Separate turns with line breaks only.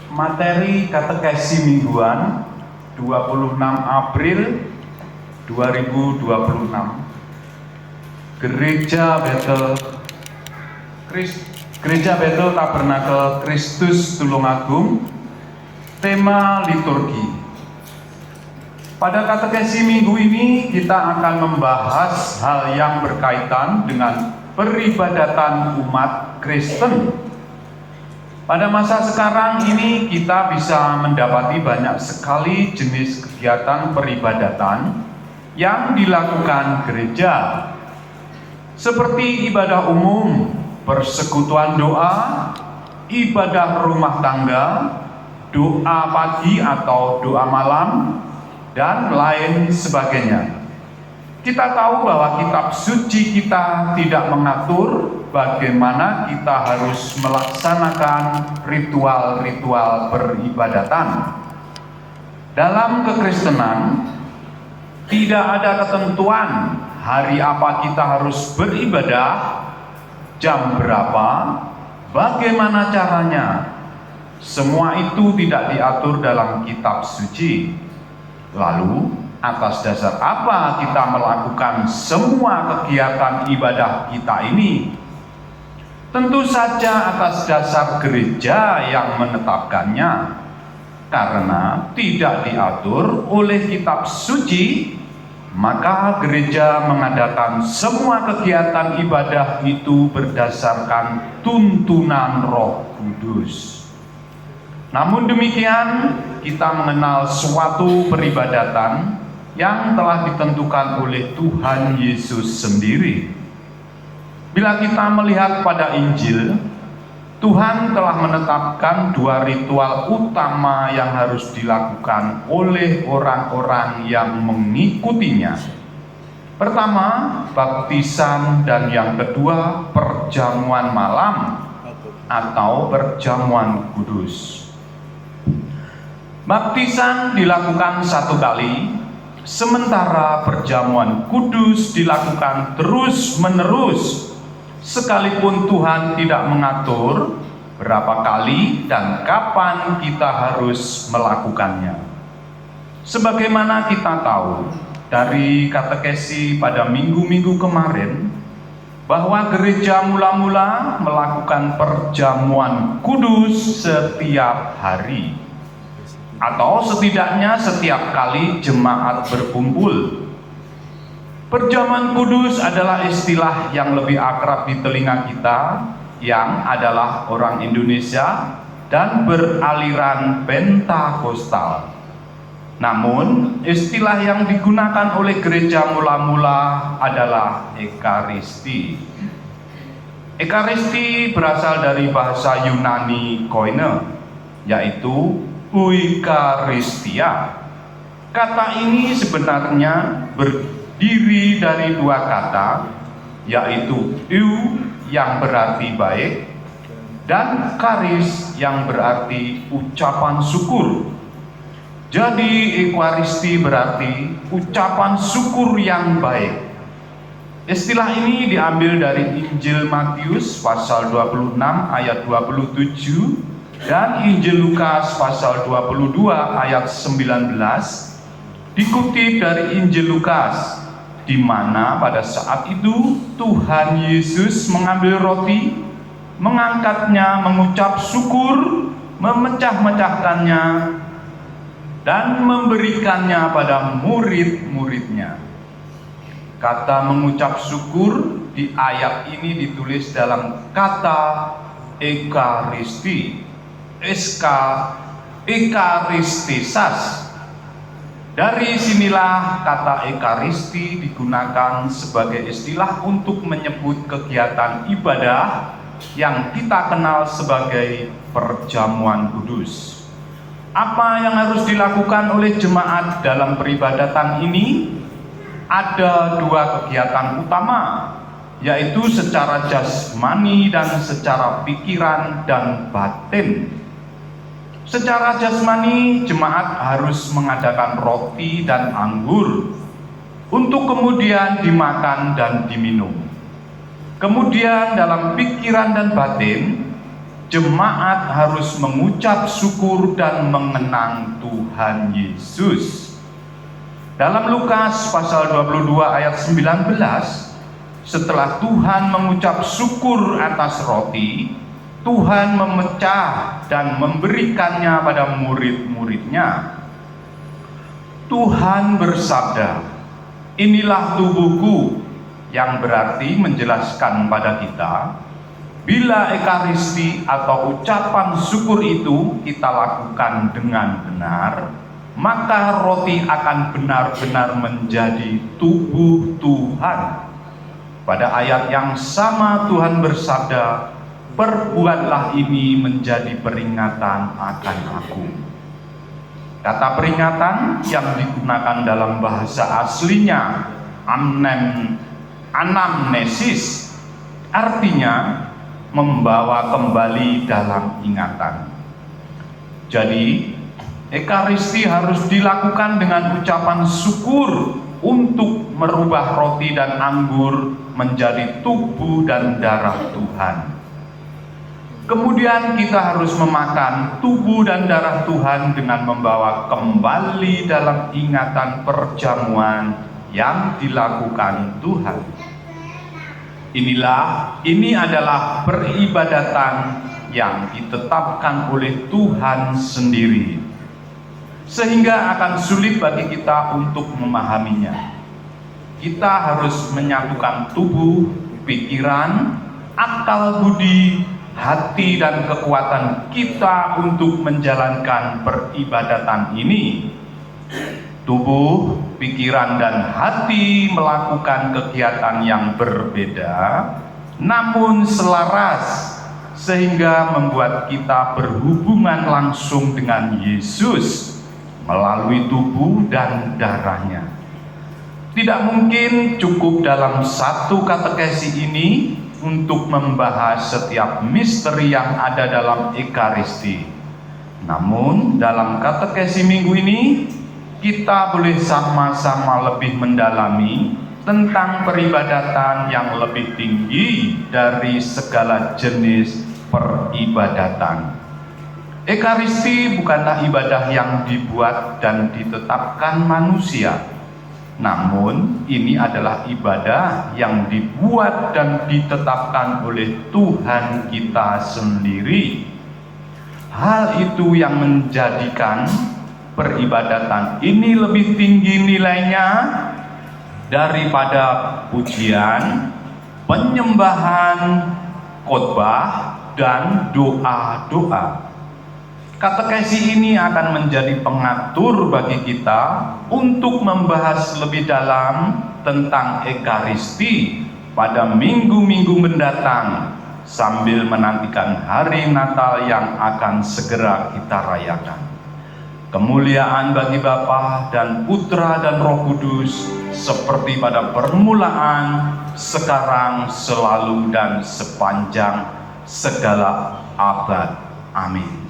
Materi katekesi mingguan 26 April 2026. Gereja Betel Tabernakel Kristus Tulungagung. Tema liturgi. Pada katekesi minggu ini kita akan membahas hal yang berkaitan dengan peribadatan umat Kristen. Pada masa sekarang ini kita bisa mendapati banyak sekali jenis kegiatan peribadatan yang dilakukan gereja, seperti ibadah umum, persekutuan doa, ibadah rumah tangga, doa pagi atau doa malam, dan lain sebagainya. Kita tahu bahwa kitab suci kita tidak mengatur bagaimana kita harus melaksanakan ritual-ritual peribadatan. Dalam kekristenan, tidak ada ketentuan hari apa kita harus beribadah, jam berapa, bagaimana caranya. Semua itu tidak diatur dalam kitab suci. Lalu, atas dasar apa kita melakukan semua kegiatan ibadah kita ini? Tentu saja atas dasar gereja yang menetapkannya. Karena tidak diatur oleh kitab suci, maka gereja mengadakan semua kegiatan ibadah itu berdasarkan tuntunan Roh Kudus. Namun demikian, kita mengenal suatu peribadatan yang telah ditentukan oleh Tuhan Yesus sendiri. Bila kita melihat pada Injil, Tuhan telah menetapkan dua ritual utama yang harus dilakukan oleh orang-orang yang mengikutinya. Pertama, baptisan, dan yang kedua, perjamuan malam atau perjamuan kudus. Baptisan dilakukan satu kali, sementara perjamuan kudus dilakukan terus-menerus, sekalipun Tuhan tidak mengatur berapa kali dan kapan kita harus melakukannya. Sebagaimana kita tahu dari katekesi pada minggu-minggu kemarin, bahwa gereja mula-mula melakukan perjamuan kudus setiap hari, atau setidaknya setiap kali jemaat berkumpul. Perjamuan kudus adalah istilah yang lebih akrab di telinga kita, yang adalah orang Indonesia dan beraliran Pentakosta. Namun, istilah yang digunakan oleh gereja mula-mula adalah Ekaristi. Ekaristi berasal dari bahasa Yunani koine, yaitu Eucharistia. Kata ini sebenarnya berdiri dari dua kata, yaitu eu yang berarti baik dan charis yang berarti ucapan syukur. Jadi Eucharisti berarti ucapan syukur yang baik. Istilah ini diambil dari Injil Matius pasal 26 ayat 27 dan Injil Lukas pasal 22 ayat 19, dikutip dari Injil Lukas, di mana pada saat itu Tuhan Yesus mengambil roti, mengangkatnya, mengucap syukur, memecah-mecahkannya, dan memberikannya pada murid-muridnya. Kata mengucap syukur di ayat ini ditulis dalam kata Ekaristi, ekaristisas. Dari sinilah kata Ekaristi digunakan sebagai istilah untuk menyebut kegiatan ibadah yang kita kenal sebagai perjamuan kudus. Apa yang harus dilakukan oleh jemaat dalam peribadatan ini? Ada dua kegiatan utama, yaitu secara jasmani dan secara pikiran dan batin. Secara jasmani, jemaat harus mengadakan roti dan anggur untuk kemudian dimakan dan diminum. Kemudian dalam pikiran dan batin, jemaat harus mengucap syukur dan mengenang Tuhan Yesus. Dalam Lukas pasal 22 ayat 19, setelah Tuhan mengucap syukur atas roti, Tuhan memecah dan memberikannya pada murid-muridnya. Tuhan bersabda, "Inilah tubuhku," yang berarti menjelaskan pada kita, bila ekaristi atau ucapan syukur itu kita lakukan dengan benar, maka roti akan benar-benar menjadi tubuh Tuhan. Pada ayat yang sama Tuhan bersabda, "Perbuatlah ini menjadi peringatan akan aku." Kata peringatan yang digunakan dalam bahasa aslinya anamnesis, artinya membawa kembali dalam ingatan. Jadi, ekaristi harus dilakukan dengan ucapan syukur untuk merubah roti dan anggur menjadi tubuh dan darah Tuhan. Kemudian kita harus memakan tubuh dan darah Tuhan dengan membawa kembali dalam ingatan perjamuan yang dilakukan Tuhan. Ini adalah peribadatan yang ditetapkan oleh Tuhan sendiri, sehingga akan sulit bagi kita untuk memahaminya. Kita harus menyatukan tubuh, pikiran, akal budi, hati dan kekuatan kita untuk menjalankan peribadatan ini. Tubuh, pikiran, dan hati melakukan kegiatan yang berbeda, namun selaras, sehingga membuat kita berhubungan langsung dengan Yesus melalui tubuh dan darahnya. Tidak mungkin cukup dalam satu katekesi ini untuk membahas setiap misteri yang ada dalam ekaristi. Namun dalam katekesi minggu ini kita boleh sama-sama lebih mendalami tentang peribadatan yang lebih tinggi dari segala jenis peribadatan. Ekaristi bukanlah ibadah yang dibuat dan ditetapkan manusia, namun ini adalah ibadah yang dibuat dan ditetapkan oleh Tuhan kita sendiri. Hal itu yang menjadikan peribadatan ini lebih tinggi nilainya daripada pujian, penyembahan, khotbah, dan doa-doa. Katekesi ini akan menjadi pengatur bagi kita untuk membahas lebih dalam tentang ekaristi pada minggu-minggu mendatang, sambil menantikan hari Natal yang akan segera kita rayakan. Kemuliaan bagi Bapa dan Putra dan Roh Kudus, seperti pada permulaan, sekarang, selalu, dan sepanjang segala abad. Amin.